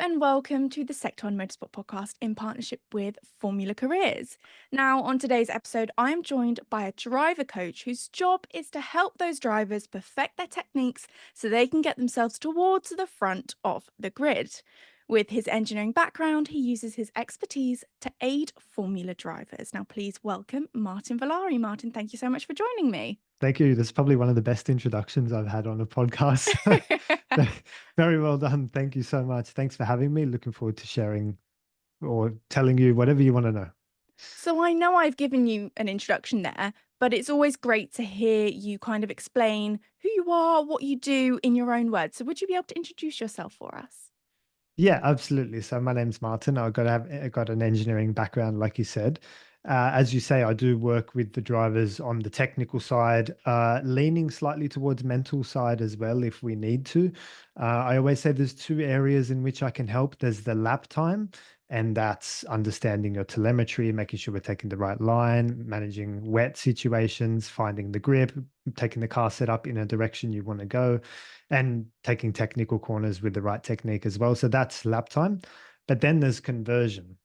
and welcome to the Sector on Motorsport podcast in partnership with Formula Careers. Now, on today's episode, I am joined by a driver coach whose job is to help those drivers perfect their techniques so they can get themselves towards the front of the grid. With his engineering background, he uses his expertise to aid Formula drivers. Now, please welcome Martin Valari. Martin, thank you so much for joining me. Thank you. That's probably one of the best introductions I've had on a podcast. Very well done. Thank you so much. Thanks for having me. Looking forward to sharing or telling you whatever you want to know. So I know I've given you an introduction there, but it's always great to hear you kind of explain who you are, what you do in your own words. So would you be able to introduce yourself for us? Yeah, absolutely. So my name's Martin. I got an engineering background, like you said. As you say, I do work with the drivers on the technical side, leaning slightly towards mental side as well if we need to. I always say there's two areas in which I can help. There's the lap time, and that's understanding your telemetry, making sure we're taking the right line, managing wet situations, finding the grip, taking the car set up in a direction you want to go, and taking technical corners with the right technique as well. So that's lap time. But then there's conversion.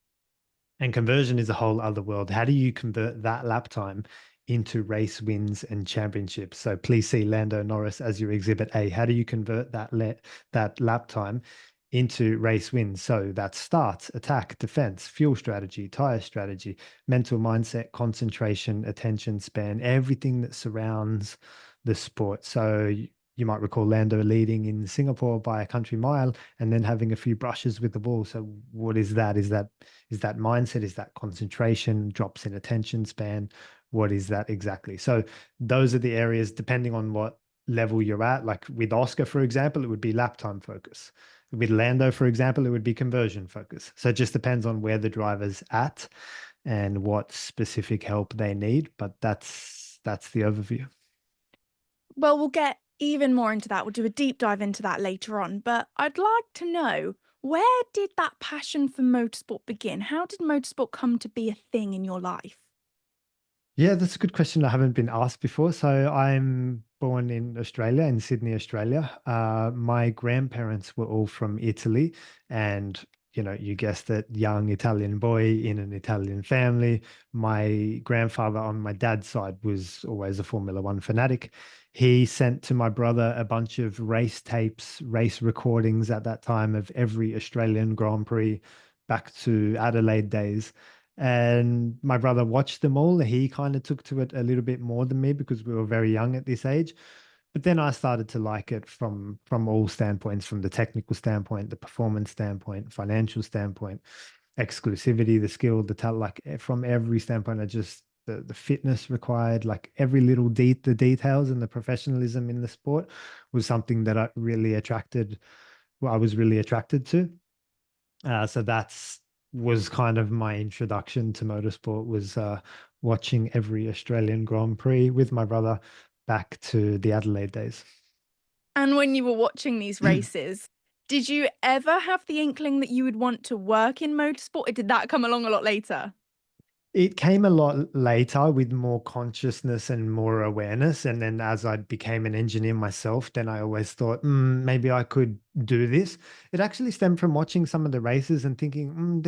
And conversion is a whole other world. How do you convert that lap time into race wins and championships? So please see Lando Norris as your exhibit A. How do you convert that lap time into race wins? So that's start, attack, defense, fuel strategy, tire strategy, mental mindset, concentration, attention span, everything that surrounds the sport. So you might recall Lando leading in Singapore by a country mile and then having a few brushes with the ball. So what is that? Is that mindset? Is that concentration? Drops in attention span? What is that exactly? So those are the areas, depending on what level you're at. Like with Oscar, for example, it would be lap time focus. With Lando, for example, it would be conversion focus. So it just depends on where the driver's at and what specific help they need. But that's the overview. Well, we'll get even more into that. We'll do a deep dive into that later on. But I'd like to know, where did that passion for motorsport begin? How did motorsport come to be a thing in your life? Yeah, that's a good question. I haven't been asked before. So I'm born in Australia, in Sydney, Australia. My grandparents were all from Italy, and you guessed it, young Italian boy in an Italian family. My grandfather on my dad's side was always a Formula One fanatic. He sent to my brother a bunch of race tapes, race recordings at that time of every Australian Grand Prix back to Adelaide days. And my brother watched them all. He kind of took to it a little bit more than me because we were very young at this age. But then I started to like it from all standpoints, from the technical standpoint, the performance standpoint, financial standpoint, exclusivity, the skill, the talent, from every standpoint. I just the fitness required, like every little the details and the professionalism in the sport was something that I was really attracted to. So that's was kind of my introduction to motorsport, was watching every Australian Grand Prix with my brother back to the Adelaide days. And when you were watching these races, did you ever have the inkling that you would want to work in motorsport, or did that come along a lot later? It came a lot later with more consciousness and more awareness. And then as I became an engineer myself, then I always thought, maybe I could do this. It actually stemmed from watching some of the races and thinking,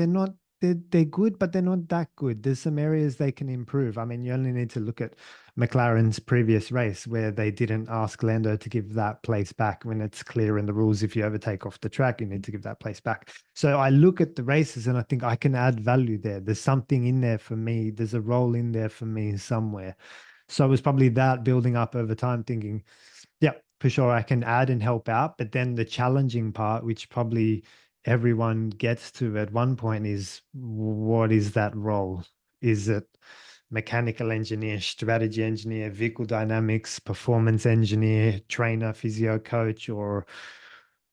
they're good, but they're not that good. There's some areas they can improve. I mean, you only need to look at McLaren's previous race where they didn't ask Lando to give that place back when it's clear in the rules. If you overtake off the track, you need to give that place back. So I look at the races and I think I can add value there. There's something in there for me. There's a role in there for me somewhere. So it was probably that building up over time, thinking, yeah, for sure, I can add and help out. But then the challenging part, which probably everyone gets to at one point, is what is that role? Is it mechanical engineer, strategy engineer, vehicle dynamics, performance engineer, trainer, physio coach, or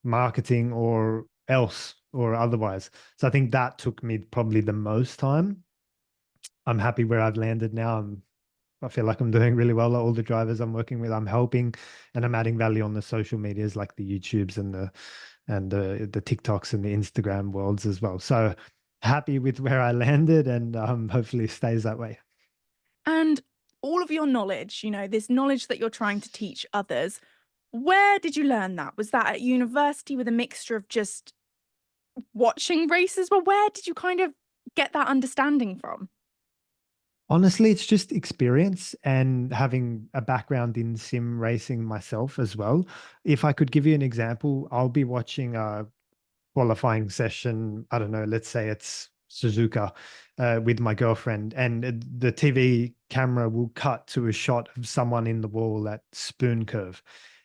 marketing, or else, or otherwise? So I think that took me probably the most time. I'm happy where I've landed now. I feel like I'm doing really well. All the drivers I'm working with, I'm helping, and I'm adding value on the social medias like the YouTubes and the TikToks and the Instagram worlds as well. So happy with where I landed, and hopefully stays that way. And all of your knowledge, this knowledge that you're trying to teach others, where did you learn that? Was that at university with a mixture of just watching races? Well, where did you kind of get that understanding from? Honestly, it's just experience and having a background in sim racing myself as well. If I could give you an example, I'll be watching a qualifying session. I don't know, let's say it's Suzuka with my girlfriend, and the TV camera will cut to a shot of someone in the wall at spoon curve.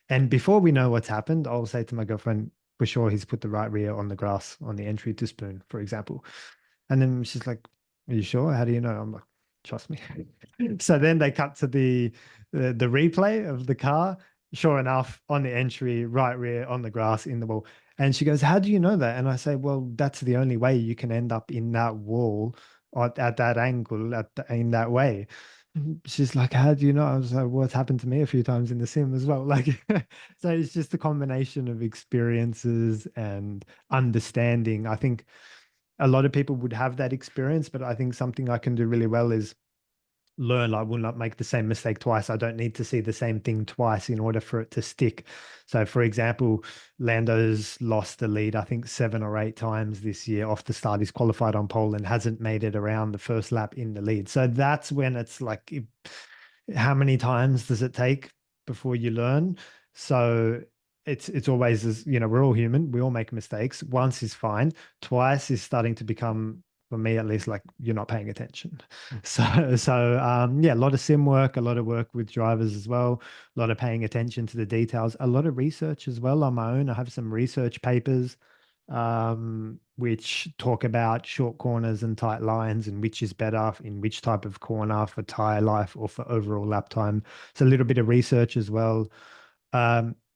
And before we know what's happened, I'll say to my girlfriend, for sure, he's put the right rear on the grass on the entry to spoon, for example. And then she's like, "Are you sure? How do you know?" I'm like, "Trust me." So then they cut to the replay of the car. Sure enough, on the entry, right rear on the grass in the wall. And she goes, "How do you know that?" And I say, "Well, that's the only way you can end up in that wall at that angle in that way." She's like, "How do you know?" I was like, "Well, it's happened to me a few times in the sim as well." Like, so it's just a combination of experiences and understanding. I think a lot of people would have that experience, but I think something I can do really well is learn. I will not make the same mistake twice. I don't need to see the same thing twice in order for it to stick. So, for example, Lando's lost the lead, I think 7 or 8 times this year off the start. He's qualified on pole and hasn't made it around the first lap in the lead. So that's when it's like, how many times does it take before you learn? So it's always as we're all human, we all make mistakes. Once is fine, twice is starting to become, for me at least, like you're not paying attention. So yeah, a lot of sim work, a lot of work with drivers as well, a lot of paying attention to the details, a lot of research as well on my own. I have some research papers which talk about short corners and tight lines and which is better in which type of corner for tire life or for overall lap time. It's a little bit of research as well,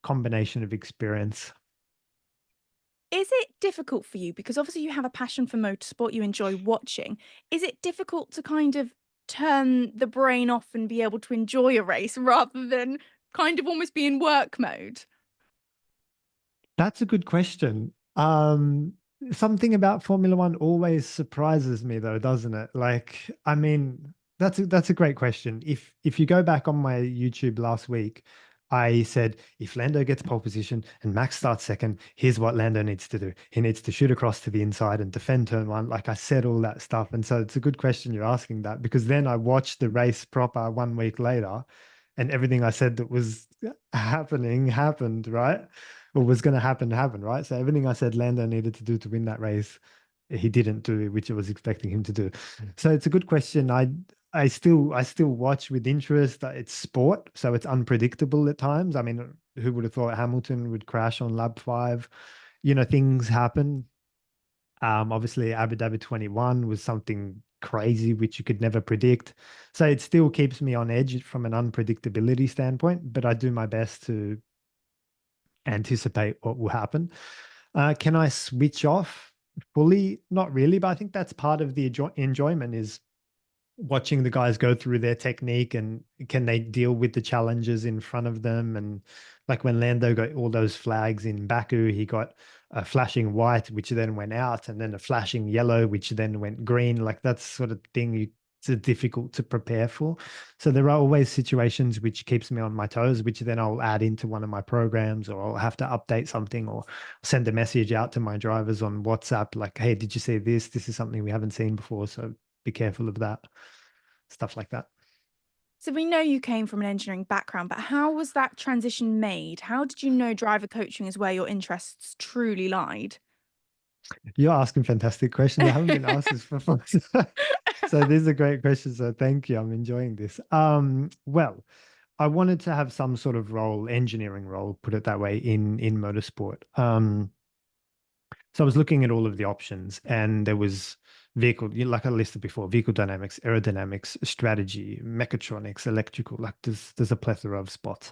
combination of experience. Is it difficult for you? Because obviously you have a passion for motorsport, you enjoy watching. Is it difficult to kind of turn the brain off and be able to enjoy a race rather than kind of almost be in work mode? That's a good question. Something about Formula One always surprises me though, doesn't it? Like, I mean, that's a great question. If you go back on my YouTube last week, I said if Lando gets pole position and Max starts second, here's what Lando needs to do. He needs to shoot across to the inside and defend turn one. Like I said all that stuff. And so it's a good question you're asking that, because then I watched the race proper 1 week later and everything I said that was happening happened, right? Or was going to happen, right? So everything I said Lando needed to do to win that race, he didn't do, which I was expecting him to do. So it's a good question. I still watch with interest. It's sport, so it's unpredictable at times. I mean, who would have thought Hamilton would crash on lap 5? Things happen. Obviously, Abu Dhabi 21 was something crazy which you could never predict. So it still keeps me on edge from an unpredictability standpoint, but I do my best to anticipate what will happen. Can I switch off fully? Not really, but I think that's part of the enjoyment is watching the guys go through their technique and can they deal with the challenges in front of them. And like when Lando got all those flags in Baku, he got a flashing white which then went out, and then a flashing yellow which then went green. Like that sort of thing it's difficult to prepare for. So there are always situations which keeps me on my toes, which then I'll add into one of my programs, or I'll have to update something or send a message out to my drivers on WhatsApp like, "Hey, did you see this? This is something we haven't seen before, so be careful of that." Stuff like that. So we know you came from an engineering background, but how was that transition made? How did you know driver coaching is where your interests truly lied? You're asking fantastic questions. I haven't been asked this before. So these are great questions. So thank you. I'm enjoying this. Well, I wanted to have some sort of role, engineering role, put it that way, in motorsport. So I was looking at all of the options, and there was like I listed before, vehicle dynamics, aerodynamics, strategy, mechatronics, electrical. Like there's a plethora of spots.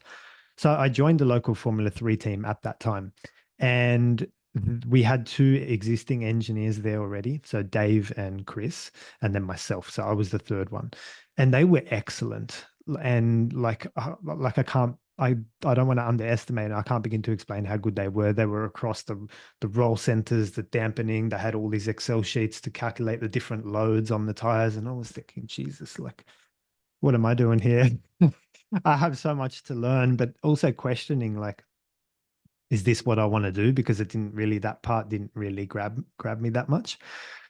So I joined the local Formula 3 team at that time, and we had two existing engineers there already. So Dave and Chris, and then myself. So I was the third one, and they were excellent. And like I don't want to underestimate. I can't begin to explain how good they were. They were across the roll centers, the dampening. They had all these Excel sheets to calculate the different loads on the tires, and I was thinking, Jesus, like, what am I doing here? I have so much to learn, but also questioning, like, is this what I want to do? Because it didn't really, that part didn't really grab me that much.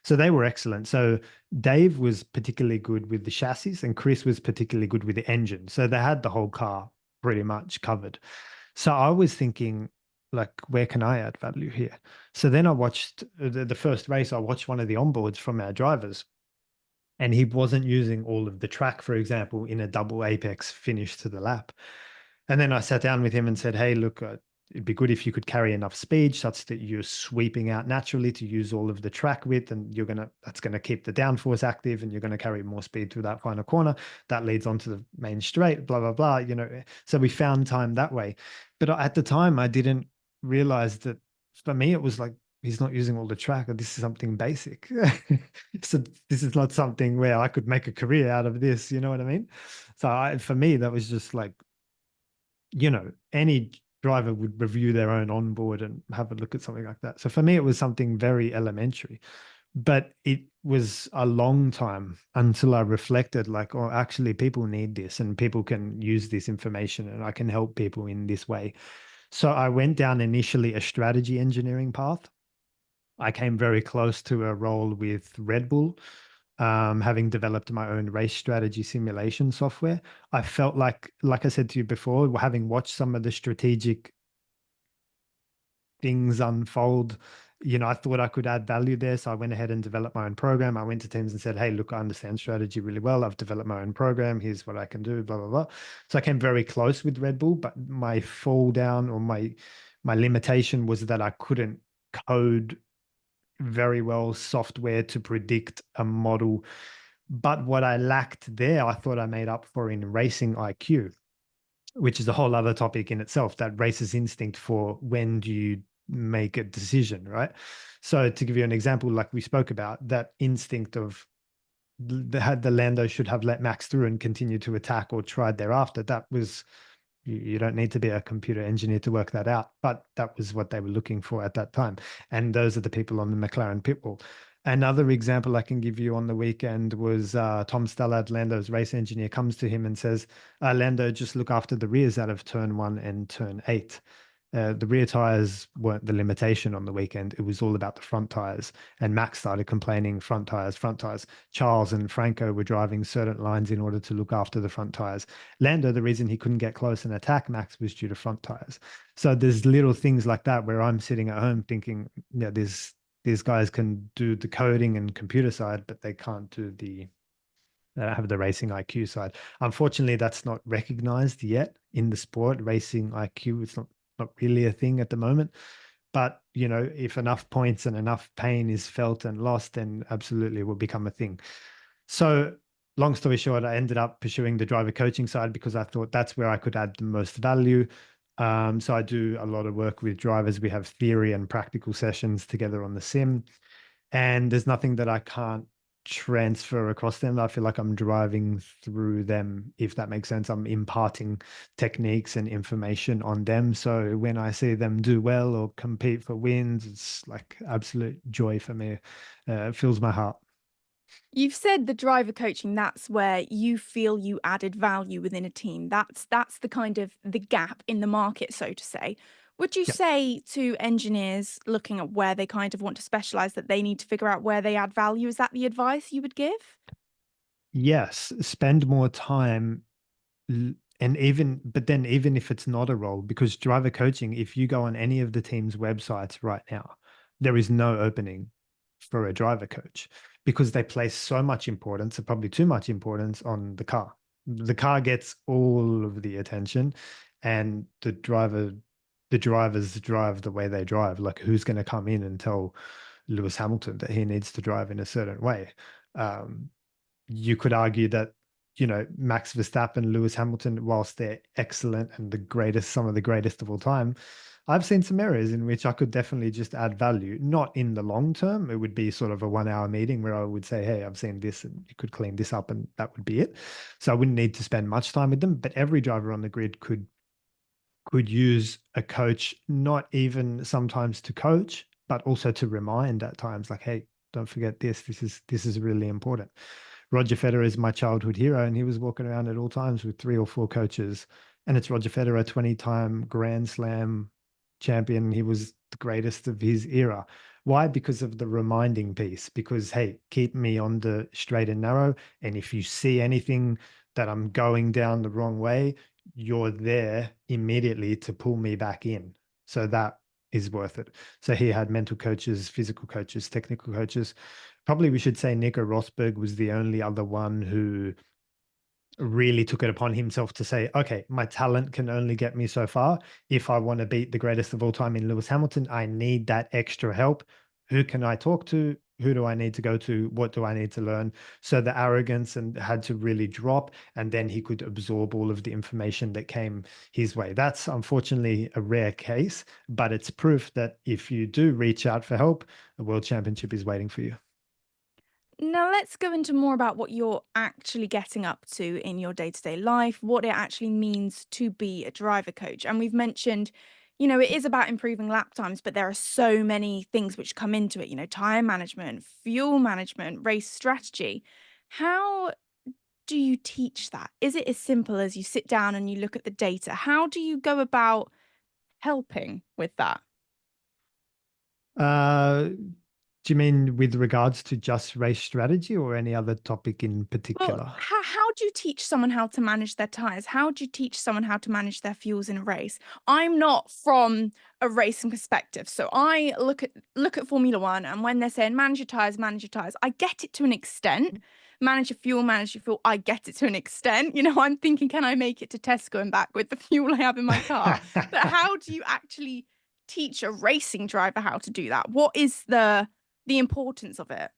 So they were excellent. So Dave was particularly good with the chassis and Chris was particularly good with the engine. So they had the whole car pretty much covered. So I was thinking, like, where can I add value here? So then I watched the first race. I watched one of the onboards from our drivers, and he wasn't using all of the track, for example, in a double apex finish to the lap. And then I sat down with him and said, hey, look, it'd be good if you could carry enough speed such that you're sweeping out naturally to use all of the track width, and that's going to keep the downforce active, and you're going to carry more speed through that final corner. That leads onto the main straight, blah, blah, blah, So we found time that way. But at the time, I didn't realize that for me, it was like, he's not using all the track, or this is something basic. So this is not something where I could make a career out of this. You know what I mean? So for me, that was just like, any driver would review their own onboard and have a look at something like that. So for me, it was something very elementary, but it was a long time until I reflected like, oh, actually people need this and people can use this information and I can help people in this way. So I went down initially a strategy engineering path. I came very close to a role with Red Bull, having developed my own race strategy simulation software. I felt like I said to you before, having watched some of the strategic things unfold, I thought I could add value there. So I went ahead and developed my own program. I went to teams and said, hey, look, I understand strategy really well. I've developed my own program. Here's what I can do, blah, blah, blah. So I came very close with Red Bull, but my fall down or my limitation was that I couldn't code very well software to predict a model. But what I lacked there, I thought I made up for in racing IQ, which is a whole other topic in itself, that racer's instinct for when do you make a decision, right? So to give you an example, like we spoke about, that instinct of the Lando should have let Max through and continue to attack or tried thereafter. That was, you don't need to be a computer engineer to work that out, but that was what they were looking for at that time. And those are the people on the McLaren pit wall. Another example I can give you on the weekend was Tom Stallard, Lando's race engineer, comes to him and says, Lando, just look after the rears out of turn 1 and turn 8. The rear tires weren't the limitation on the weekend. It was all about the front tires. And Max started complaining, front tires, front tires. Charles and Franco were driving certain lines in order to look after the front tires. Lando, the reason he couldn't get close and attack Max was due to front tires. So there's little things like that where I'm sitting at home thinking, these guys can do the coding and computer side, but they can't do have the racing IQ side. Unfortunately, that's not recognized yet in the sport. Racing IQ, it's not really a thing at the moment. But if enough points and enough pain is felt and lost, then absolutely it will become a thing. So long story short, I ended up pursuing the driver coaching side because I thought that's where I could add the most value. So I do a lot of work with drivers. We have theory and practical sessions together on the sim, and there's nothing that I can't transfer across them. I feel like I'm driving through them, if that makes sense. I'm imparting techniques and information on them. So when I see them do well or compete for wins, it's like absolute joy for me. It fills my heart. You've said the driver coaching, that's where you feel you added value within a team. That's the kind of the gap in the market, so to say. Would you Yeah. say to engineers looking at where they kind of want to specialize that they need to figure out where they add value? Is that the advice you would give? Yes, spend more time and even if it's not a role, because driver coaching, if you go on any of the team's websites right now, there is no opening for a driver coach because they place so much importance, and probably too much importance, on the car. The car gets all of the attention, and the drivers drive the way they drive. Like, who's going to come in and tell Lewis Hamilton that he needs to drive in a certain way? Um, you could argue that, Max Verstappen, Lewis Hamilton, whilst they're excellent and some of the greatest of all time, I've seen some areas in which I could definitely just add value. Not in the long term. It would be sort of a 1 hour meeting where I would say, hey, I've seen this and you could clean this up, and that would be it. So I wouldn't need to spend much time with them, but every driver on the grid could use a coach, not even sometimes to coach, but also to remind at times, like, hey, don't forget this. This is really important. Roger Federer is my childhood hero, and he was walking around at all times with 3 or 4 coaches. And it's Roger Federer, 20-time Grand Slam, champion. He was the greatest of his era. Why? Because of the reminding piece. Because, hey, keep me on the straight and narrow. And if you see anything that I'm going down the wrong way, you're there immediately to pull me back in. So that is worth it. So he had mental coaches, physical coaches, technical coaches. Probably we should say Nico Rosberg was the only other one who really took it upon himself to say, okay, my talent can only get me so far. If I want to beat the greatest of all time in Lewis Hamilton, I need that extra help. Who can I talk to? Who do I need to go to? What do I need to learn? So the arrogance and had to really drop, and then he could absorb all of the information that came his way. That's unfortunately a rare case, but it's proof that if you do reach out for help, a world championship is waiting for you. Now, let's go into more about what you're actually getting up to in your day to day life, what it actually means to be a driver coach. And we've mentioned, it is about improving lap times, but there are so many things which come into it, tire management, fuel management, race strategy. How do you teach that? Is it as simple as you sit down and you look at the data? How do you go about helping with that? Uh, do you mean with regards to just race strategy or any other topic in Well, particular? how do you teach someone how to manage their tires? How do you teach someone how to manage their fuels in a race? I'm not from a racing perspective, so I look at Formula One, and when they're saying manage your tires, I get it to an extent. Manage your fuel. I get it to an extent. I'm thinking, can I make it to Tesco and back with the fuel I have in my car? But how do you actually teach a racing driver how to do that? What is the importance of it?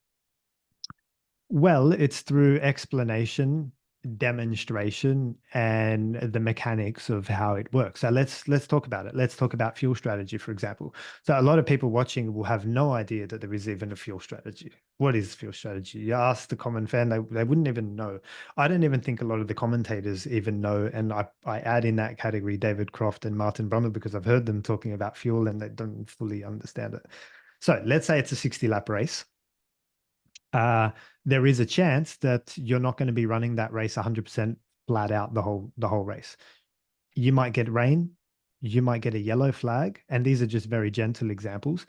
Well, it's through explanation, demonstration, and the mechanics of how it works. So let's talk about it. Let's talk about fuel strategy, for example. So a lot of people watching will have no idea that there is even a fuel strategy. What is fuel strategy? You ask the common fan, they wouldn't even know. I don't even think a lot of the commentators even know. And I add in that category David Croft and Martin Brummer because I've heard them talking about fuel and they don't fully understand it. So let's say it's a 60 lap race. uh, there is a chance that you're not going to be running that race 100% flat out the whole race. You might get rain, you might get a yellow flag, and these are just very gentle examples.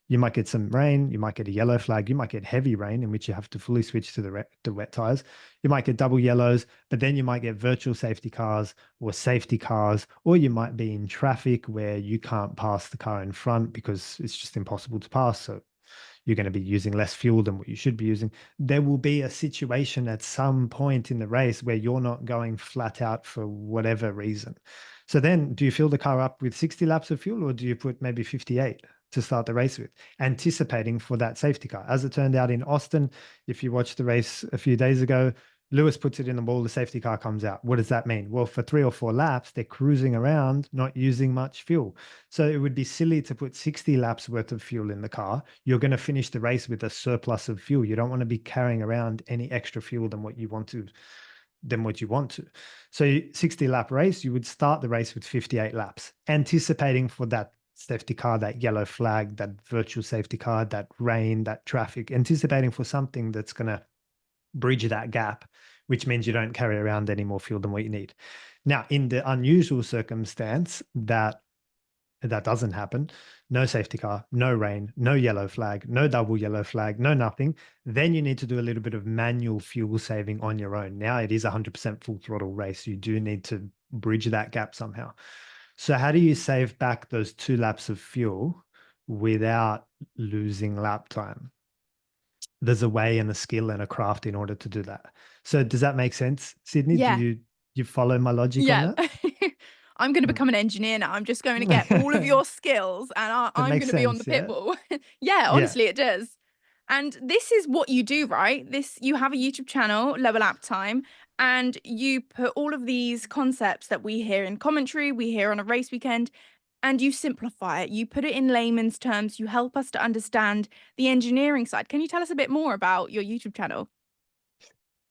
You might get some rain, you might get a yellow flag, you might get heavy rain in which you have to fully switch to the wet tires. You might get double yellows, but then you might get virtual safety cars or safety cars, or you might be in traffic where you can't pass the car in front because it's just impossible to pass. So you're going to be using less fuel than what you should be using. There will be a situation at some point in the race where you're not going flat out for whatever reason. So then do you fill the car up with 60 laps of fuel or do you put maybe 58 to start the race with, anticipating for that safety car? As it turned out in Austin, if you watched the race a few days ago, Lewis puts it in the wall, the safety car comes out. What does that mean? Well, for 3 or 4 laps, they're cruising around, not using much fuel. So it would be silly to put 60 laps worth of fuel in the car. You're going to finish the race with a surplus of fuel. You don't want to be carrying around any extra fuel than what you want to. So 60 lap race, you would start the race with 58 laps, anticipating for that safety car, that yellow flag, that virtual safety car, that rain, that traffic, anticipating for something that's going to bridge that gap, which means you don't carry around any more fuel than what you need. Now, in the unusual circumstance that doesn't happen, no safety car, no rain, no yellow flag, no double yellow flag, no nothing, then you need to do a little bit of manual fuel saving on your own. Now it is 100% full throttle race. You do need to bridge that gap somehow. So how do you save back those 2 laps of fuel without losing lap time? There's a way and a skill and a craft in order to do that. So does that make sense, Sydney? Do Yeah. you follow my logic on Yeah. that? I'm gonna Mm. become an engineer now. I'm just going to get all of your skills and That I'm makes gonna be on the sense, pit yeah? bull. Yeah, Yeah. honestly, it does. And this is what you do, right? You have a YouTube channel, Lower Lap Time, and you put all of these concepts that we hear in commentary, we hear on a race weekend, and you simplify it. You put it in layman's terms. You help us to understand the engineering side. Can you tell us a bit more about your YouTube channel?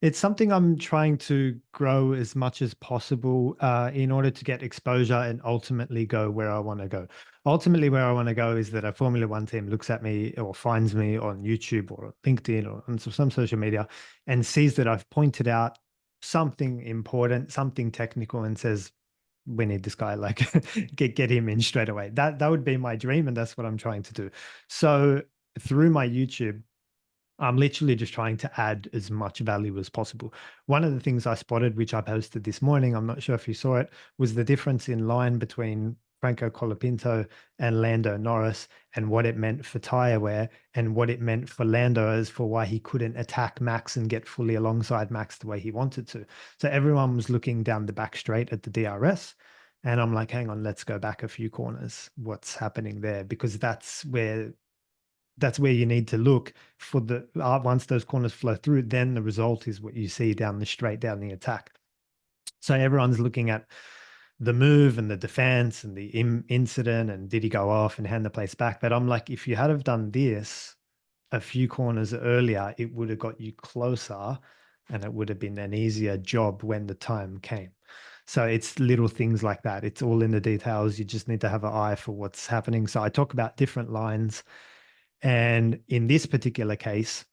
It's something I'm trying to grow as much as possible in order to get exposure and ultimately go where I want to go. Ultimately, where I want to go is that a Formula One team looks at me or finds me on YouTube or LinkedIn or on some social media and sees that I've pointed out something important, something technical, and says, we need this guy, like get him in straight away. That would be my dream, and that's what I'm trying to do. So through my YouTube, I'm literally just trying to add as much value as possible. One of the things I spotted, which I posted this morning, I'm not sure if you saw it, was the difference in line between Franco Colapinto and Lando Norris, and what it meant for tire wear, and what it meant for Lando as for why he couldn't attack Max and get fully alongside Max the way he wanted to. So everyone was looking down the back straight at the DRS. And I'm like, hang on, let's go back a few corners. What's happening there? Because that's where you need to look for the once those corners flow through, then the result is what you see down the straight, down the attack. So everyone's looking at the move and the defense and the incident and did he go off and hand the place back. But I'm like, if you had have done this a few corners earlier, it would have got you closer and it would have been an easier job when the time came. So it's little things like that. It's all in the details. You just need to have an eye for what's happening. So I talk about different lines, and in this particular case,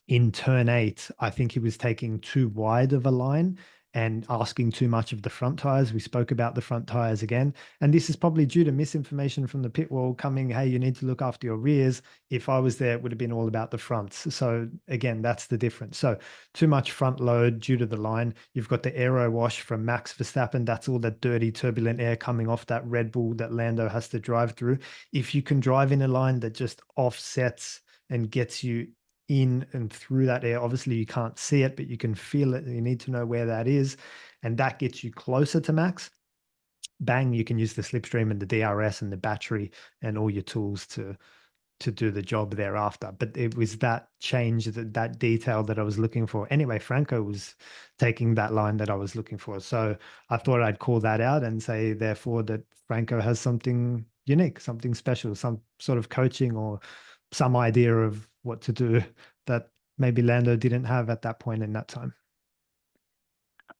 in turn 8, I think he was taking too wide of a line and asking too much of the front tires. We spoke about the front tires again. And this is probably due to misinformation from the pit wall coming, hey, you need to look after your rears. If I was there, it would have been all about the fronts. So again, that's the difference. So too much front load due to the line. You've got the aero wash from Max Verstappen. That's all that dirty, turbulent air coming off that Red Bull that Lando has to drive through. If you can drive in a line that just offsets and gets you in and through that air. Obviously, you can't see it, but you can feel it. You need to know where that is. And that gets you closer to max. Bang, you can use the slipstream and the DRS and the battery and all your tools to do the job thereafter. But it was that change, that detail that I was looking for. Anyway, Franco was taking that line that I was looking for. So I thought I'd call that out and say, therefore, that Franco has something unique, something special, some sort of coaching or some idea of what to do that maybe Lando didn't have at that point in that time.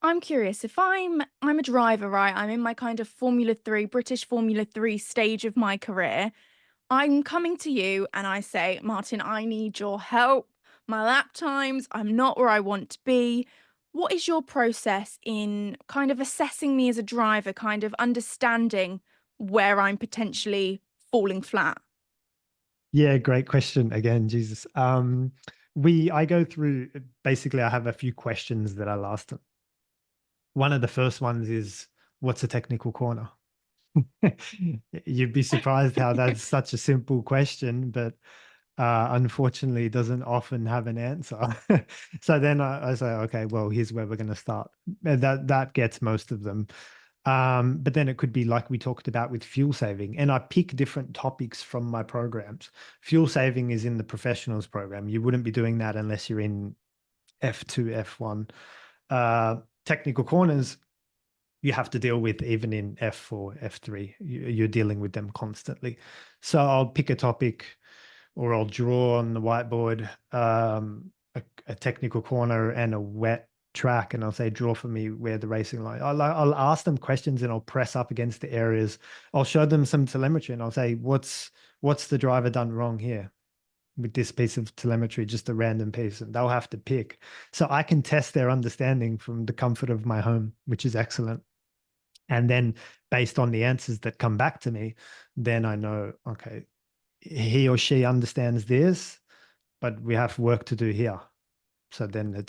I'm curious, if I'm a driver, right? I'm in my kind of Formula 3, British Formula 3 stage of my career. I'm coming to you and I say, Martin, I need your help. My lap times, I'm not where I want to be. What is your process in kind of assessing me as a driver, kind of understanding where I'm potentially falling flat? Yeah, great question again, Jesus. I go through, basically I have a few questions that I'll ask them. One of the first ones is, what's a technical corner? You'd be surprised how that's such a simple question, but unfortunately it doesn't often have an answer. So then I say, okay, well, here's where we're going to start. That gets most of them. But then it could be like we talked about with fuel saving, and I pick different topics from my programs. Fuel saving is in the professionals program. You wouldn't be doing that unless you're in F2, F1. Technical corners, you have to deal with even in F4, F3. You're dealing with them constantly. So I'll pick a topic or I'll draw on the whiteboard a technical corner and a wet track, and I'll say, draw for me where the racing line. I'll ask them questions and I'll press up against the areas. I'll show them some telemetry and I'll say, what's the driver done wrong here with this piece of telemetry, just a random piece, and they'll have to pick. So I can test their understanding from the comfort of my home, which is excellent. And then based on the answers that come back to me, then I know, okay, he or she understands this, but we have work to do here. So then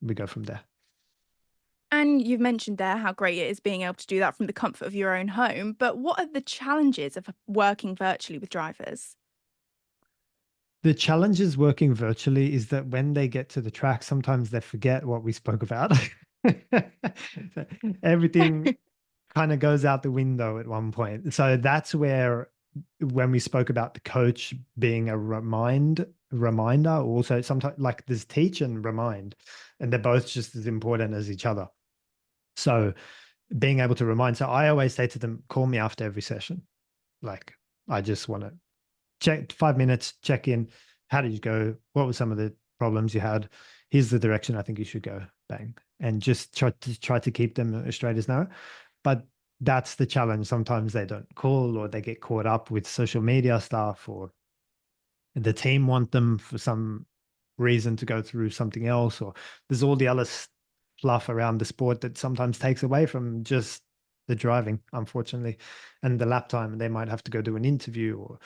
we go from there. And you've mentioned there how great it is being able to do that from the comfort of your own home. But what are the challenges of working virtually with drivers? The challenges working virtually is that when they get to the track, sometimes they forget what we spoke about. So everything kind of goes out the window at one point. So that's where, when we spoke about the coach being a reminder, also sometimes like there's teach and remind, and they're both just as important as each other. So being able to remind. So I always say to them, call me after every session. Like, I just want to check 5 minutes, check in. How did you go? What were some of the problems you had? Here's the direction I think you should go. Bang. And just try to keep them straight as narrow. But that's the challenge. Sometimes they don't call, or they get caught up with social media stuff, or the team want them for some reason to go through something else, or there's all the other fluff around the sport that sometimes takes away from just the driving, unfortunately, and the lap time. They might have to go do an interview or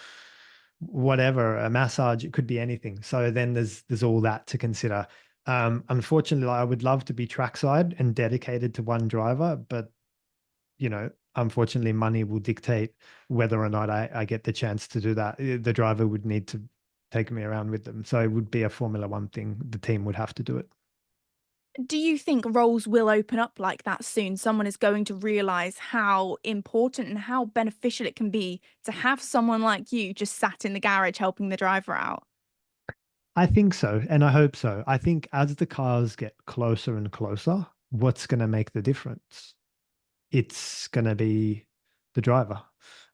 whatever, a massage. It could be anything. So then there's all that to consider. Unfortunately, I would love to be trackside and dedicated to one driver, but unfortunately, money will dictate whether or not I get the chance to do that. The driver would need to take me around with them. So it would be a Formula One thing. The team would have to do it. Do you think roles will open up like that soon? Someone is going to realize how important and how beneficial it can be to have someone like you just sat in the garage helping the driver out. I think so, and I hope so. I think as the cars get closer and closer, what's going to make the difference? It's going to be the driver.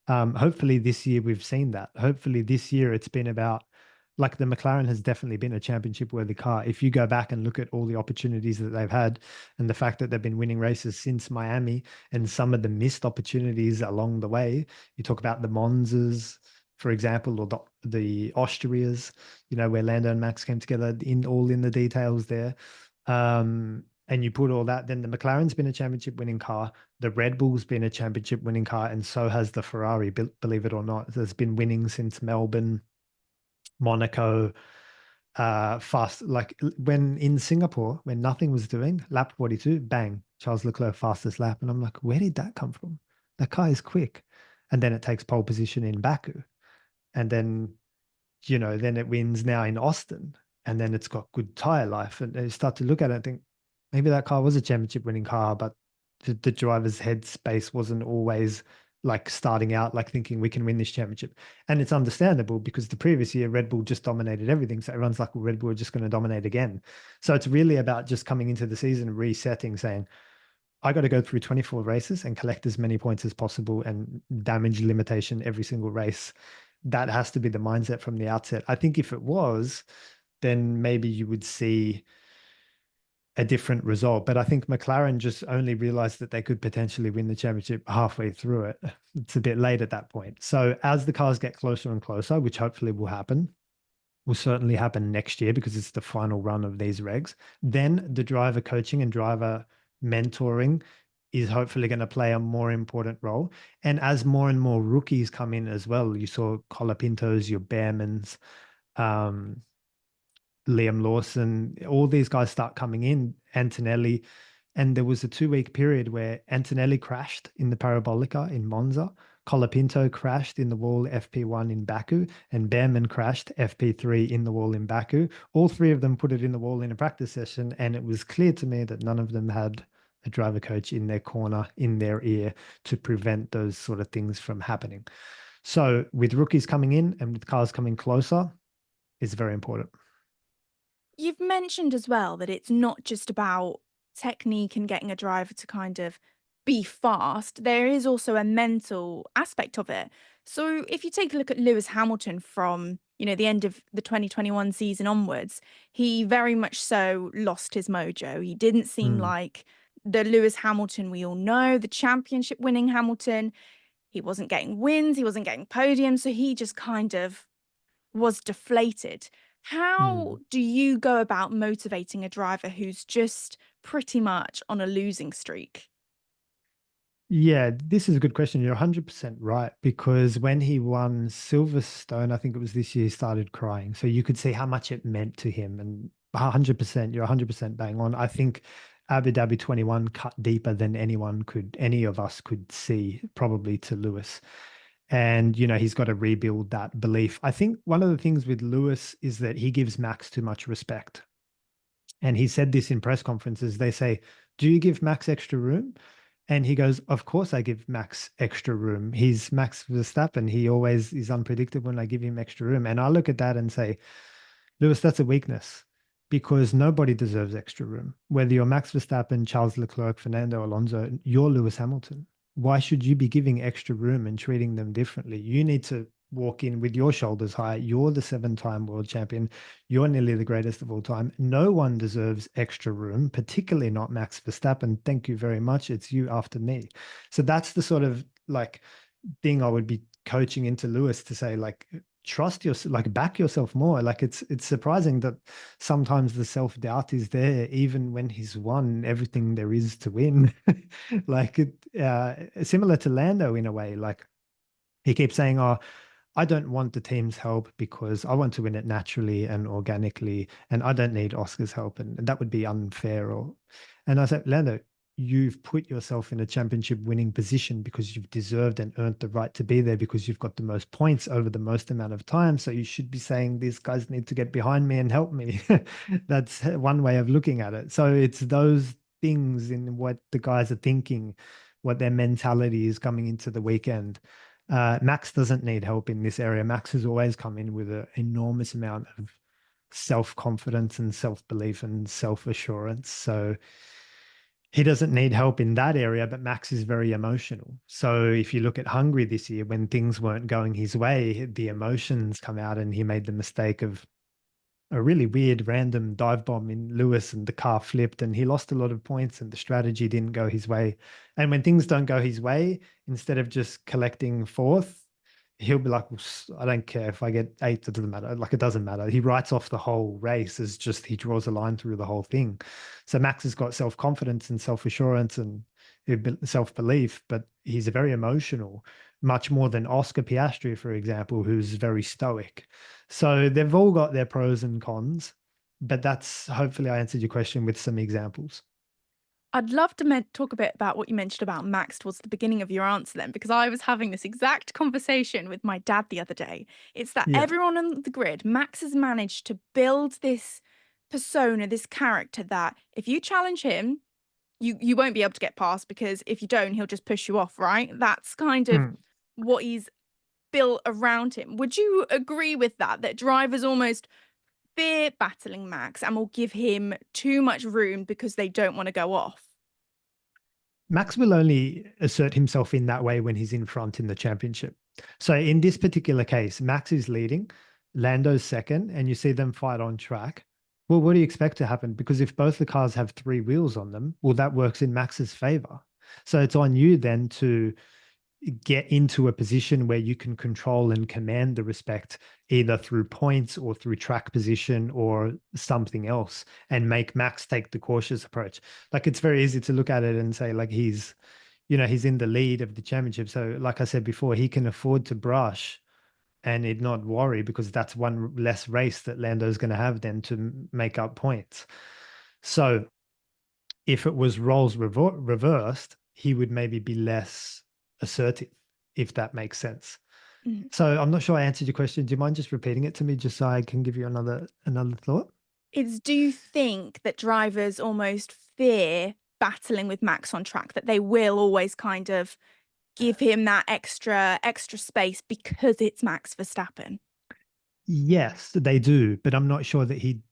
Hopefully this year we've seen that. Hopefully this year it's been about, like, the McLaren has definitely been a championship worthy car. If you go back and look at all the opportunities that they've had and the fact that they've been winning races since Miami and some of the missed opportunities along the way, you talk about the Monzas, for example, or the Austrias, where Lando and Max came together in the details there. And you put all that, then the McLaren's been a championship winning car. The Red Bull's been a championship winning car, and so has the Ferrari, believe it or not. There's been winning since Melbourne, Monaco, fast. Like when in Singapore, when nothing was doing, lap 42, bang, Charles Leclerc fastest lap. And I'm like, where did that come from? That car is quick. And then it takes pole position in Baku. And then it wins now in Austin, and then it's got good tire life. And you start to look at it and think maybe that car was a championship winning car, but the driver's headspace wasn't always like starting out like thinking we can win this championship. And it's understandable because the previous year Red Bull just dominated everything. So everyone's like, well, Red Bull are just going to dominate again. So it's really about just coming into the season, resetting, saying, I got to go through 24 races and collect as many points as possible and damage limitation every single race. That has to be the mindset from the outset. I think if it was, then maybe you would see a different result. But I think McLaren just only realized that they could potentially win the championship halfway through it. It's a bit late at that point. So as the cars get closer and closer, which hopefully will certainly happen next year because it's the final run of these regs, then the driver coaching and driver mentoring is hopefully going to play a more important role. And as more and more rookies come in as well, you saw Colapintos, your Bearmans, um, Liam Lawson, all these guys start coming in, Antonelli. And there was a 2-week period where Antonelli crashed in the Parabolica in Monza, Colapinto crashed in the wall FP1 in Baku, and Behrman crashed FP3 in the wall in Baku. All three of them put it in the wall in a practice session, and it was clear to me that none of them had a driver coach in their corner, in their ear, to prevent those sort of things from happening. So with rookies coming in and with cars coming closer, it's very important. You've mentioned as well that it's not just about technique and getting a driver to kind of be fast. There is also a mental aspect of it. So if you take a look at Lewis Hamilton from, the end of the 2021 season onwards, he very much so lost his mojo. He didn't seem Mm, like the Lewis Hamilton we all know, the championship winning Hamilton. He wasn't getting wins, he wasn't getting podiums, so he just kind of was deflated. How mm. do you go about motivating a driver who's just pretty much on a losing streak? Yeah, this is a good question. You're 100% right because when he won Silverstone, I think it was this year, he started crying. So you could see how much it meant to him. And 100%, you're 100% bang on. I think Abu Dhabi 21 cut deeper than any of us could see, probably to Lewis. And, he's got to rebuild that belief. I think one of the things with Lewis is that he gives Max too much respect. And he said this in press conferences. They say, do you give Max extra room? And he goes, of course I give Max extra room. He's Max Verstappen. He always is unpredictable when I give him extra room. And I look at that and say, Lewis, that's a weakness because nobody deserves extra room. Whether you're Max Verstappen, Charles Leclerc, Fernando Alonso, you're Lewis Hamilton. Why should you be giving extra room and treating them differently? You need to walk in with your shoulders high. You're the 7-time world champion. You're nearly the greatest of all time. No one deserves extra room, particularly not Max Verstappen. Thank you very much. It's you after me. So that's the sort of like thing I would be coaching into Lewis to say, like, trust yourself, like back yourself more. Like it's surprising that sometimes the self-doubt is there even when he's won everything there is to win. Like similar to Lando in a way. Like he keeps saying, "Oh, I don't want the team's help because I want to win it naturally and organically, and I don't need Oscar's help, and that would be unfair." Or, and I said, Lando, you've put yourself in a championship winning position because you've deserved and earned the right to be there because you've got the most points over the most amount of time. So you should be saying, these guys need to get behind me and help me. That's one way of looking at it. So it's those things in what the guys are thinking, what their mentality is coming into the weekend. Max doesn't need help in this area. Max has always come in with an enormous amount of self confidence and self belief and self assurance. So he doesn't need help in that area, but Max is very emotional. So if you look at Hungary this year, when things weren't going his way, the emotions come out and he made the mistake of a really weird random dive bomb in Lewis and the car flipped and he lost a lot of points and the strategy didn't go his way. And when things don't go his way, instead of just collecting fourth, he'll be like, "Well, I don't care if I get eighth, it doesn't matter." Like it doesn't matter. He writes off the whole race as just he draws a line through the whole thing. So Max has got self-confidence and self-assurance and self-belief, but he's very emotional, much more than Oscar Piastri, for example, who's very stoic. So they've all got their pros and cons, but that's hopefully I answered your question with some examples. I'd love to talk a bit about what you mentioned about Max towards the beginning of your answer then, because I was having this exact conversation with my dad the other day. It's that Yeah. everyone on the grid, Max has managed to build this persona, this character that if you challenge him, you won't be able to get past because if you don't, he'll just push you off, right? That's kind of Mm. what he's built around him. Would you agree with that? That drivers almost fear battling Max and will give him too much room because they don't want to go off? Max will only assert himself in that way when he's in front in the championship. So in this particular case, Max is leading, Lando's second, and you see them fight on track. Well, what do you expect to happen? Because if both the cars have three wheels on them, well, that works in Max's favor. So it's on you then to get into a position where you can control and command the respect either through points or through track position or something else and make Max take the cautious approach. Like it's very easy to look at it and say like he's in the lead of the championship. So like I said before, he can afford to brush and it not worry because that's one less race that Lando's going to have then to make up points. So if it was roles reversed, he would maybe be less assertive, if that makes sense. Mhm. So I'm not sure I answered your question. Do you mind just repeating it to me just so I can give you another thought? Is do you think that drivers almost fear battling with Max on track, that they will always kind of give him that extra space because it's Max Verstappen? Yes, they do, but I'm not sure that he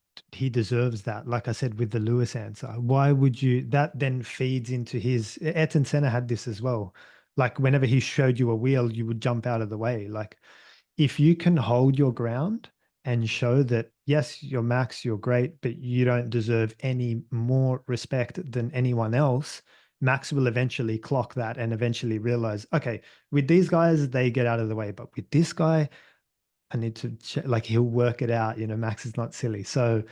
deserves that. Like I said with the Lewis answer, why would you? That then feeds into his. Ayrton Senna had this as well. Like whenever he showed you a wheel, you would jump out of the way. Like if you can hold your ground and show that, yes, you're Max, you're great, but you don't deserve any more respect than anyone else, Max will eventually clock that and eventually realize, okay, with these guys, they get out of the way, but with this guy, I need to like he'll work it out. Max is not silly. So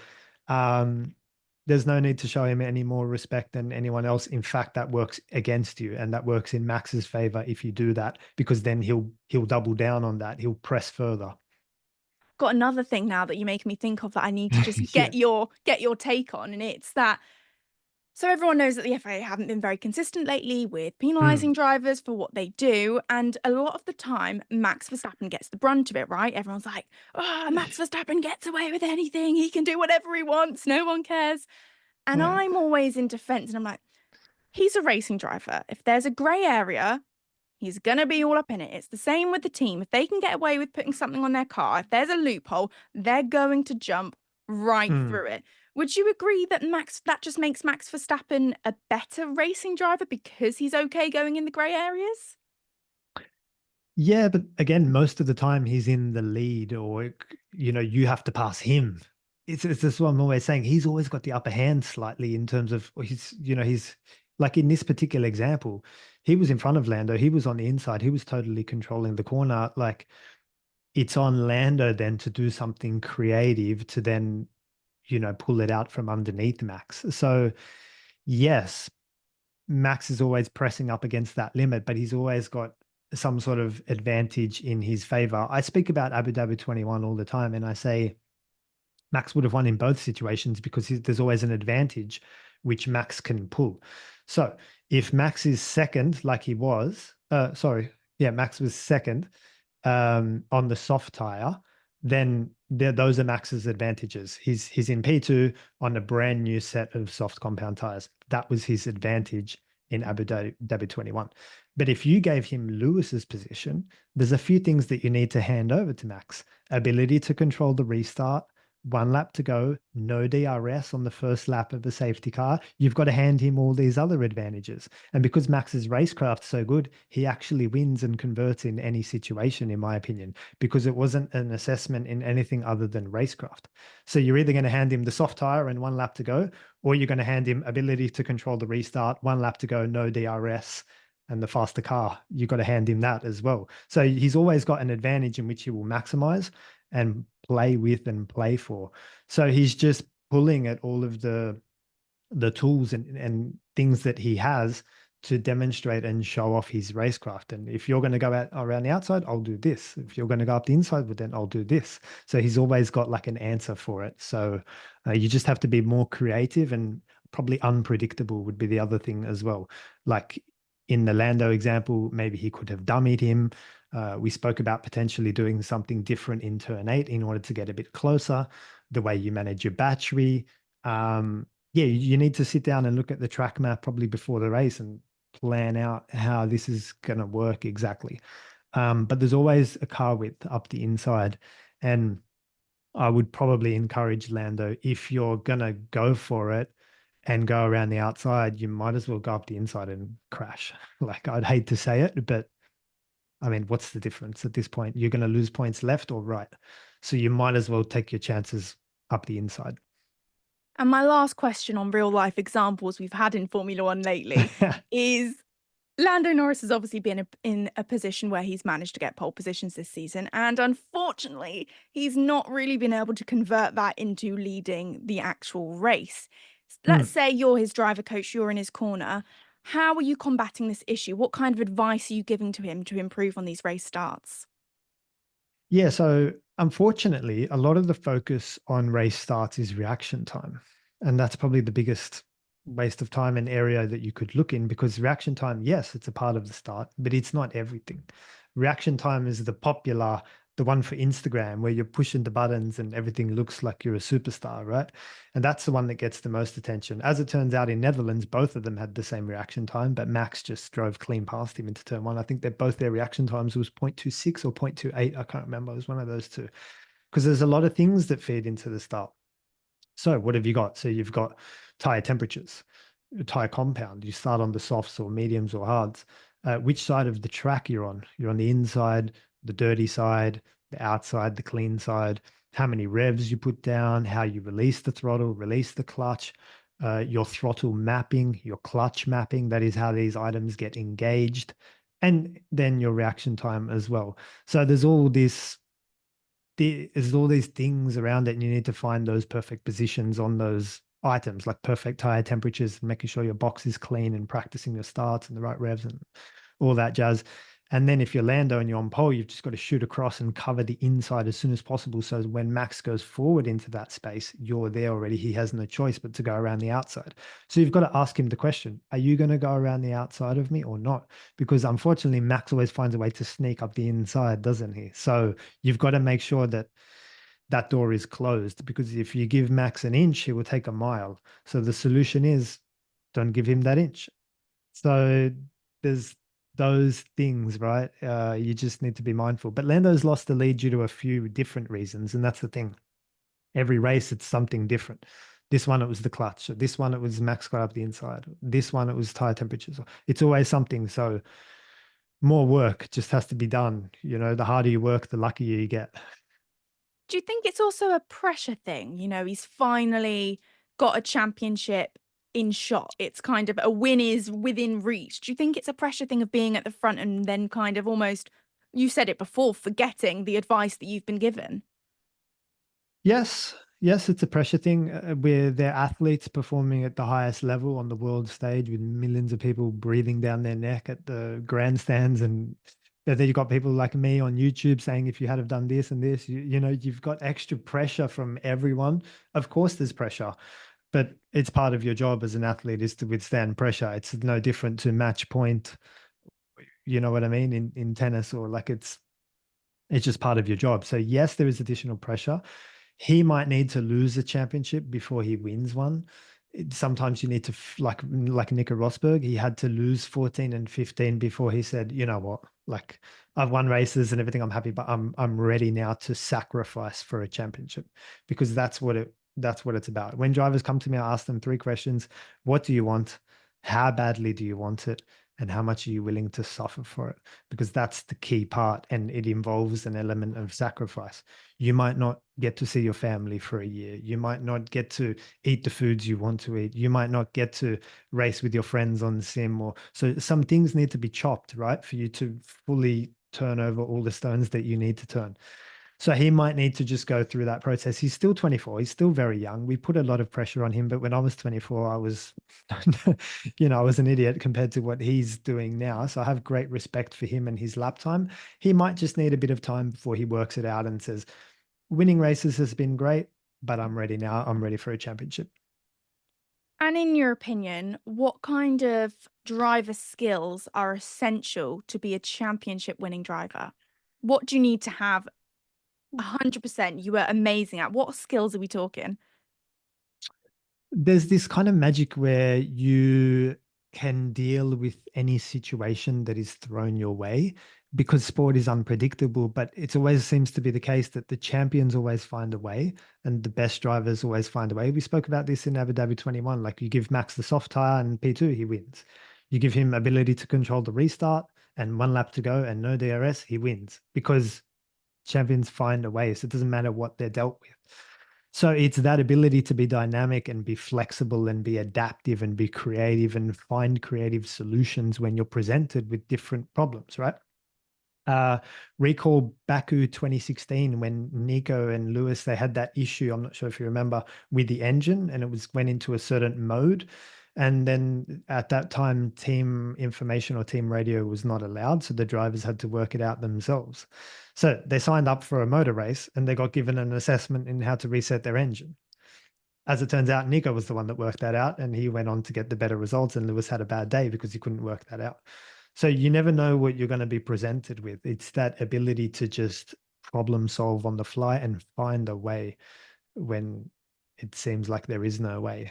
um, there's no need to show him any more respect than anyone else. In fact, that works against you, and that works in Max's favor if you do that, because then he'll double down on that. He'll press further. Got another thing now that you make me think of that I need to just Yeah. get your take on, and it's that so everyone knows that the FIA haven't been very consistent lately with Mm, penalising drivers for what they do, and a lot of the time Max Verstappen gets the brunt of it, right? Everyone's like, "Oh, Max Verstappen gets away with anything. He can do whatever he wants. No one cares." And yeah. I'm always in defense and I'm like, "He's a racing driver. If there's a grey area, he's gonna be all up in it." It's the same with the team. If they can get away with putting something on their car, if there's a loophole, they're going to jump right Mm. through it. Would you agree that that just makes Max Verstappen a better racing driver because he's okay going in the grey areas? Yeah, but again, most of the time he's in the lead, or you have to pass him. It's just what I'm always saying. He's always got the upper hand slightly in terms of he's like in this particular example, he was in front of Lando, he was on the inside, he was totally controlling the corner. Like it's on Lando then to do something creative to then, pull it out from underneath Max. So, yes, Max is always pressing up against that limit, but he's always got some sort of advantage in his favor. I speak about Abu Dhabi 21 all the time, and I say Max would have won in both situations because there's always an advantage which Max can pull. So if Max is second, like he was, Max was second on the soft tire, then those are Max's advantages. He's in P2 on a brand new set of soft compound tires. That was his advantage in Abu Dhabi 21. But if you gave him Lewis's position, there's a few things that you need to hand over to Max. Ability to control the restart, 1 lap to go, no DRS on the first lap of the safety car. You've got to hand him all these other advantages. And because Max's racecraft's so good, he actually wins and converts in any situation, in my opinion, because it wasn't an assessment in anything other than racecraft. So you're either going to hand him the soft tire and 1 lap to go, or you're going to hand him ability to control the restart, 1 lap to go, no DRS, and the faster car. You've got to hand him that as well. So he's always got an advantage in which he will maximize and play with and play for. So he's just pulling at all of the tools and things that he has to demonstrate and show off his racecraft. And if you're going to go out around the outside, I'll do this. If you're going to go up the inside, well, then I'll do this. So he's always got like an answer for it. So you just have to be more creative, and probably unpredictable would be the other thing as well. Like in the Lando example, maybe he could have dummied him. We spoke about potentially doing something different in turn 8 in order to get a bit closer, the way you manage your battery. Yeah, you need to sit down and look at the track map probably before the race and plan out how this is going to work exactly. But there's always a car width up the inside. And I would probably encourage Lando, if you're going to go for it and go around the outside, you might as well go up the inside and crash. Like, I'd hate to say it, but I mean, what's the difference at this point? You're going to lose points left or right. So you might as well take your chances up the inside. And my last question on real life examples we've had in Formula One lately is Lando Norris has obviously been in a position where he's managed to get pole positions this season. And unfortunately, he's not really been able to convert that into leading the actual race. Let's Hmm. say you're his driver coach, you're in his corner. How are you combating this issue? What kind of advice are you giving to him to improve on these race starts? Yeah, so unfortunately, a lot of the focus on race starts is reaction time. And that's probably the biggest waste of time and area that you could look in, because reaction time, yes, it's a part of the start, but it's not everything. Reaction time is the one for Instagram where you're pushing the buttons and everything looks like you're a superstar, right? And that's the one that gets the most attention. As it turns out, in Netherlands, both of them had the same reaction time, but Max just drove clean past him into turn one. I think that both their reaction times was 0.26 or 0.28. I can't remember. It was one of those two. Because there's a lot of things that feed into the start. So what have you got? So you've got tire temperatures, tire compound. You start on the softs or mediums or hards. Which side of the track you're on? You're on the inside, the dirty side, the outside, the clean side. How many revs you put down, how you release the throttle, release the clutch, your throttle mapping, your clutch mapping. That is how these items get engaged. And then your reaction time as well. So there's all these things around it, and you need to find those perfect positions on those items, like perfect tire temperatures, and making sure your box is clean and practicing your starts and the right revs and all that jazz. And then if you're Lando and you're on pole, you've just got to shoot across and cover the inside as soon as possible. So when Max goes forward into that space, you're there already. He has no choice but to go around the outside. So you've got to ask him the question, are you going to go around the outside of me or not? Because unfortunately, Max always finds a way to sneak up the inside, doesn't he? So you've got to make sure that that door is closed, because if you give Max an inch, he will take a mile. So the solution is don't give him that inch. So there's those things, right? You just need to be mindful. But Lando's lost the lead due to a few different reasons, and that's the thing. Every race, it's something different. This one, it was the clutch. This one, it was Max got up the inside. This one, it was tire temperatures. It's always something. So more work just has to be done. The harder you work, the luckier you get. Do you think it's also a pressure thing? He's finally got a championship in shot. It's kind of a win is within reach. Do you think it's a pressure thing of being at the front and then kind of almost you said it before, forgetting the advice that you've been given. Yes, yes, it's a pressure thing where they're athletes performing at the highest level on the world stage with millions of people breathing down their neck at the grandstands. And then you've got people like me on YouTube saying, if you had have done this and this, you've got extra pressure from everyone. Of course, there's pressure, but it's part of your job as an athlete is to withstand pressure. It's no different to match point, you know what I mean, in tennis, or like it's just part of your job. So yes, there is additional pressure. He might need to lose a championship before he wins one. Sometimes you need to like Nico Rosberg, he had to lose 14 and 15 before he said, you know what, like I've won races and everything, I'm happy, but I'm ready now to sacrifice for a championship, because that's what it's about. When drivers come to me, I ask them three questions. What do you want? How badly do you want it? And how much are you willing to suffer for it? Because that's the key part, and it involves an element of sacrifice. You might not get to see your family for a year. You might not get to eat the foods you want to eat. You might not get to race with your friends on the sim, or so some things need to be chopped, right? For you to fully turn over all the stones that you need to turn. So he might need to just go through that process. He's still 24. He's still very young. We put a lot of pressure on him, but when I was 24, I was, I was an idiot compared to what he's doing now. So I have great respect for him and his lap time. He might just need a bit of time before he works it out and says, winning races has been great, but I'm ready now. I'm ready for a championship. And in your opinion, what kind of driver skills are essential to be a championship winning driver? What do you need to have 100% you were amazing at? What skills are we talking? There's this kind of magic where you can deal with any situation that is thrown your way, because sport is unpredictable, but it always seems to be the case that the champions always find a way and the best drivers always find a way. We spoke about this in Abu Dhabi 21. Like you give Max the soft tire and P2, he wins. You give him ability to control the restart and one lap to go and no DRS, he wins, because champions find a way. So it doesn't matter what they're dealt with. So it's that ability to be dynamic and be flexible and be adaptive and be creative and find creative solutions when you're presented with different problems, right? Uh, Recall Baku 2016 when Nico and Lewis, they had that issue. I'm not sure if you remember, with the engine, and it was went into a certain mode. And then at that time, team information or team radio was not allowed. So the drivers had to work it out themselves. So they signed up for a motor race and they got given an assessment in how to reset their engine. As it turns out, Nico was the one that worked that out, and he went on to get the better results. And Lewis had a bad day because he couldn't work that out. So you never know what you're going to be presented with. It's that ability to just problem solve on the fly and find a way when it seems like there is no way.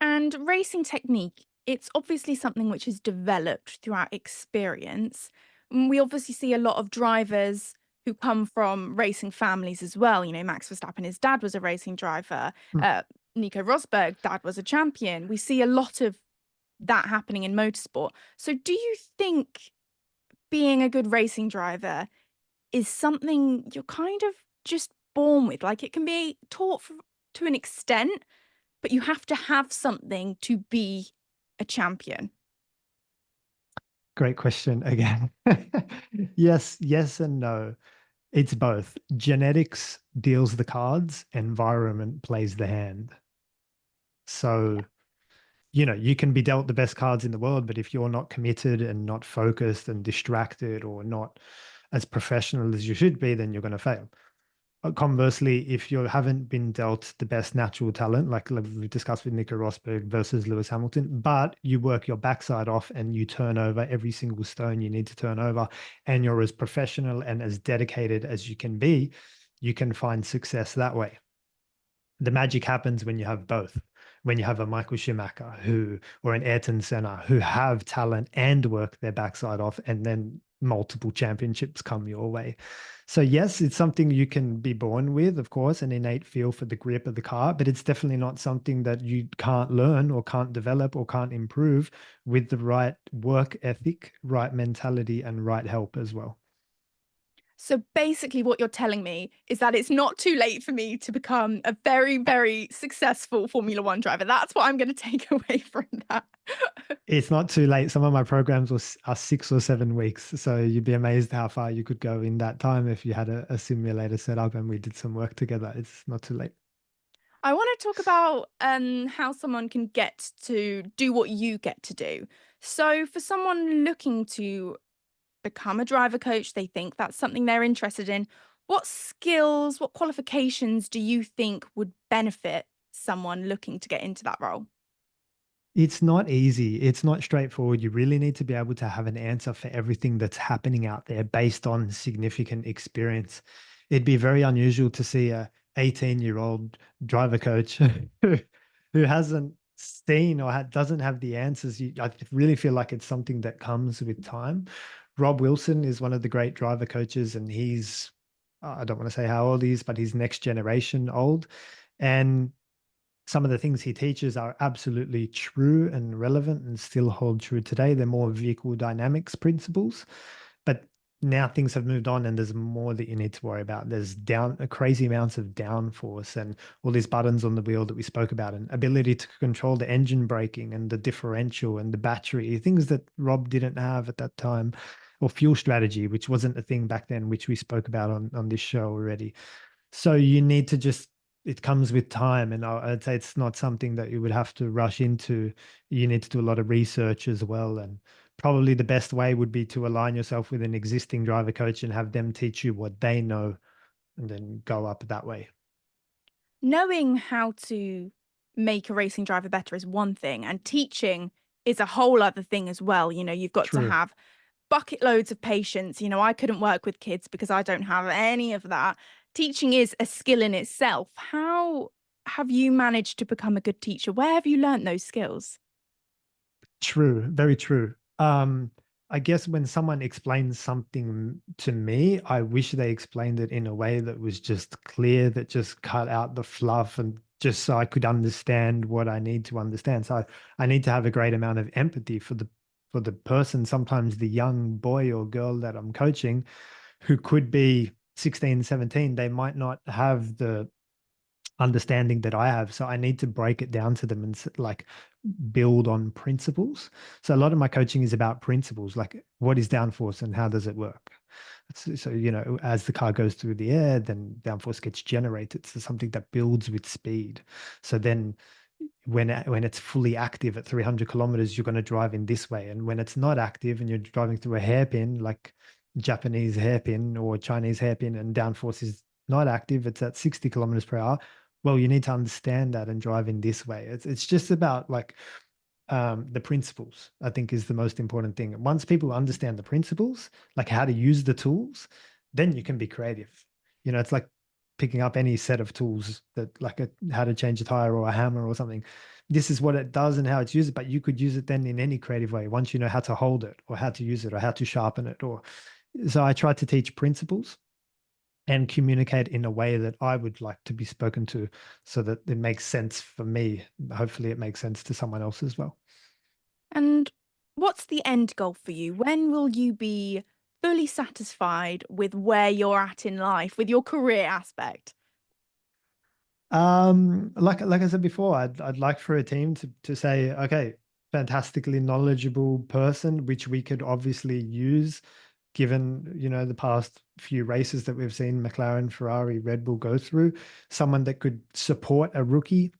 And racing technique, it's obviously something which is developed throughout experience. We obviously see a lot of drivers who come from racing families as well. You know, Max Verstappen, his dad was a racing driver. Mm. Nico Rosberg, dad was a champion. We see a lot of that happening in motorsport. So, do you think being a good racing driver is something you're kind of just born with? Like, it can be taught to an extent, but you have to have something to be a champion. Great question again. Yes, yes, and no. It's both. Genetics deals the cards, environment plays the hand. So, you can be dealt the best cards in the world, but if you're not committed and not focused and distracted or not as professional as you should be, then you're going to fail. Conversely, if you haven't been dealt the best natural talent, like we discussed with Nico Rosberg versus Lewis Hamilton, but you work your backside off and you turn over every single stone you need to turn over, and you're as professional and as dedicated as you can be, you can find success that way. The magic happens when you have both. When you have a Michael Schumacher or an Ayrton Senna who have talent and work their backside off, and then multiple championships come your way. So yes, it's something you can be born with, of course, an innate feel for the grip of the car, but it's definitely not something that you can't learn or can't develop or can't improve with the right work ethic, right mentality, and right help as well. So basically, what you're telling me is that it's not too late for me to become a very, very successful Formula One driver. That's what I'm going to take away from that. It's not too late. Some of my programs are 6 or 7 weeks. So you'd be amazed how far you could go in that time if you had a simulator set up and we did some work together. It's not too late. I want to talk about how someone can get to do what you get to do. So, for someone looking to become a driver coach, they think that's something they're interested in. What skills, what qualifications do you think would benefit someone looking to get into that role? It's not easy. It's not straightforward. You really need to be able to have an answer for everything that's happening out there based on significant experience. It'd be very unusual to see a 18-year-old driver coach who hasn't seen or doesn't have the answers. I really feel like it's something that comes with time. Rob Wilson is one of the great driver coaches, and he's, I don't want to say how old he is, but he's next generation old. And some of the things he teaches are absolutely true and relevant and still hold true today. They're more vehicle dynamics principles, but now things have moved on and there's more that you need to worry about. There's crazy amounts of downforce and all these buttons on the wheel that we spoke about, and ability to control the engine braking and the differential and the battery, things that Rob didn't have at that time, or fuel strategy, which wasn't a thing back then, which we spoke about on this show already. So you need to just, it comes with time. And I'd say it's not something that you would have to rush into. You need to do a lot of research as well. And probably the best way would be to align yourself with an existing driver coach and have them teach you what they know and then go up that way. Knowing how to make a racing driver better is one thing, and teaching is a whole other thing as well. You've got to True. have bucket loads of patience. I couldn't work with kids because I don't have any of that. Teaching is a skill in itself. How have you managed to become a good teacher? Where have you learnt those skills? True, very true. I guess when someone explains something to me, I wish they explained it in a way that was just clear, that just cut out the fluff and just so I could understand what I need to understand. So I need to have a great amount of empathy for the person, sometimes the young boy or girl that I'm coaching, who could be 16, 17. They might not have the understanding that I have. So I need to break it down to them and like build on principles. So a lot of my coaching is about principles, like what is downforce and how does it work? So, as the car goes through the air, then downforce gets generated. So something that builds with speed. So then when it's fully active at 300 kilometers, you're going to drive in this way. And when it's not active and you're driving through a hairpin, like Japanese hairpin or Chinese hairpin, and downforce is not active, it's at 60 kilometers per hour. Well, you need to understand that and drive in this way. It's just about like the principles, I think, is the most important thing. Once people understand the principles, like how to use the tools, then you can be creative. It's like picking up any set of tools that, like how to change a tire or a hammer or something. This is what it does and how it's used, but you could use it then in any creative way once you know how to hold it or how to use it or how to sharpen it. Or so I try to teach principles and communicate in a way that I would like to be spoken to so that it makes sense for me. Hopefully, it makes sense to someone else as well. And what's the end goal for you? When will you be fully satisfied with where you're at in life, with your career aspect? Like I said before, I'd like for a team to say, okay, fantastically knowledgeable person, which we could obviously use given, the past few races that we've seen McLaren, Ferrari, Red Bull go through, someone that could support a rookie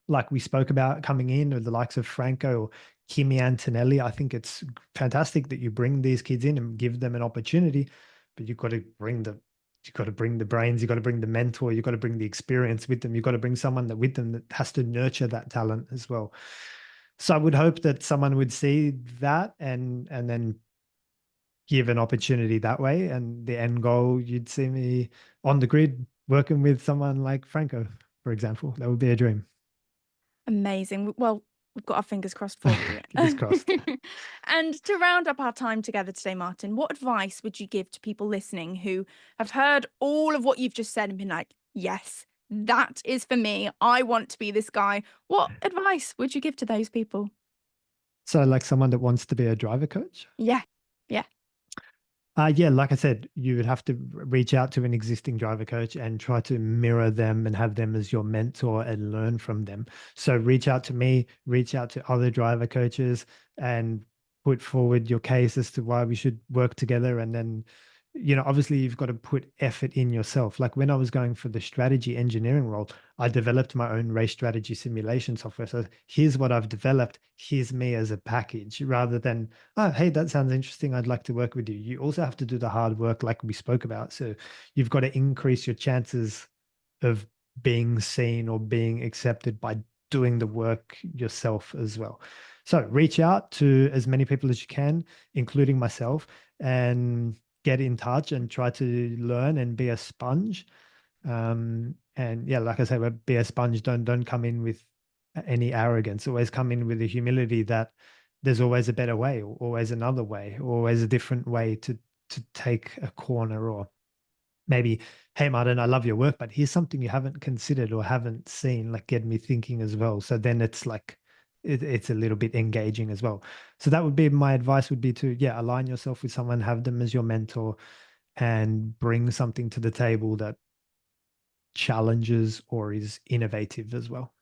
like we spoke about coming in, or the likes of Franco or Kimi Antonelli. I think it's fantastic that you bring these kids in and give them an opportunity, but you've got to bring the brains, you've got to bring the mentor, you've got to bring the experience with them, you've got to bring someone that with them that has to nurture that talent as well. So I would hope that someone would see that and then give an opportunity that way. And the end goal, you'd see me on the grid working with someone like Franco, for example. That would be a dream. Amazing. Well, we've got our fingers crossed for you. Fingers crossed. And to round up our time together today, Martin, what advice would you give to people listening who have heard all of what you've just said and been like, yes, that is for me. I want to be this guy. What advice would you give to those people? So, like someone that wants to be a driver coach, Yeah. Yeah. Yeah, like I said, you would have to reach out to an existing driver coach and try to mirror them and have them as your mentor and learn from them. So reach out to me, reach out to other driver coaches, and put forward your case as to why we should work together. And then, obviously you've got to put effort in yourself. Like when I was going for the strategy engineering role, I developed my own race strategy simulation software. So here's what I've developed. Here's me as a package rather than, oh, hey, that sounds interesting. I'd like to work with you. You also have to do the hard work, like we spoke about. So you've got to increase your chances of being seen or being accepted by doing the work yourself as well. So reach out to as many people as you can, including myself, and get in touch and try to learn and be a sponge. And yeah, like I say, be a sponge. Don't come in with any arrogance. Always come in with the humility that there's always a better way, or always another way, always a different way to take a corner, or maybe, hey Martin, I love your work, but here's something you haven't considered or haven't seen, like get me thinking as well. So then it's like it's a little bit engaging as well. So that would be my advice would be to, yeah, align yourself with someone, have them as your mentor, and bring something to the table that challenges or is innovative as well.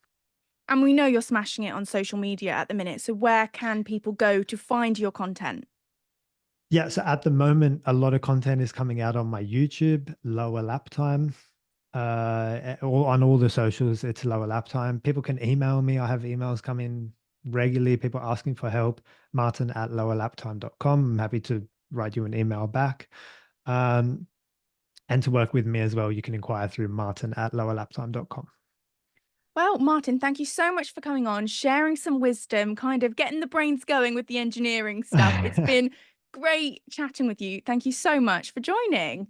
And we know you're smashing it on social media at the minute. So where can people go to find your content? Yeah, so at the moment, a lot of content is coming out on my YouTube, Lower Lap Time. Or on all the socials, it's Lower Lap Time. People can email me. I have emails come in regularly, people asking for help, martin@lowerlaptime.com. I'm happy to write you an email back. Um, and to work with me as well, you can inquire through martin@lowerlaptime.com. Well, Martin, thank you so much for coming on, sharing some wisdom, kind of getting the brains going with the engineering stuff. It's been great chatting with you. Thank you so much for joining.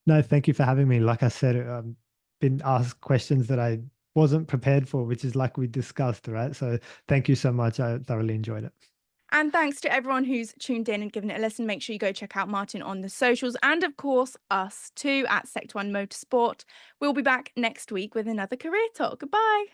No, thank you for having me. Like I said, been asked questions that I wasn't prepared for, which is like we discussed, right? So thank you so much. I thoroughly enjoyed it. And thanks to everyone who's tuned in and given it a listen. Make sure you go check out Martin on the socials and, of course, us too at Sector 1 Motorsport. We'll be back next week with another career talk. Goodbye.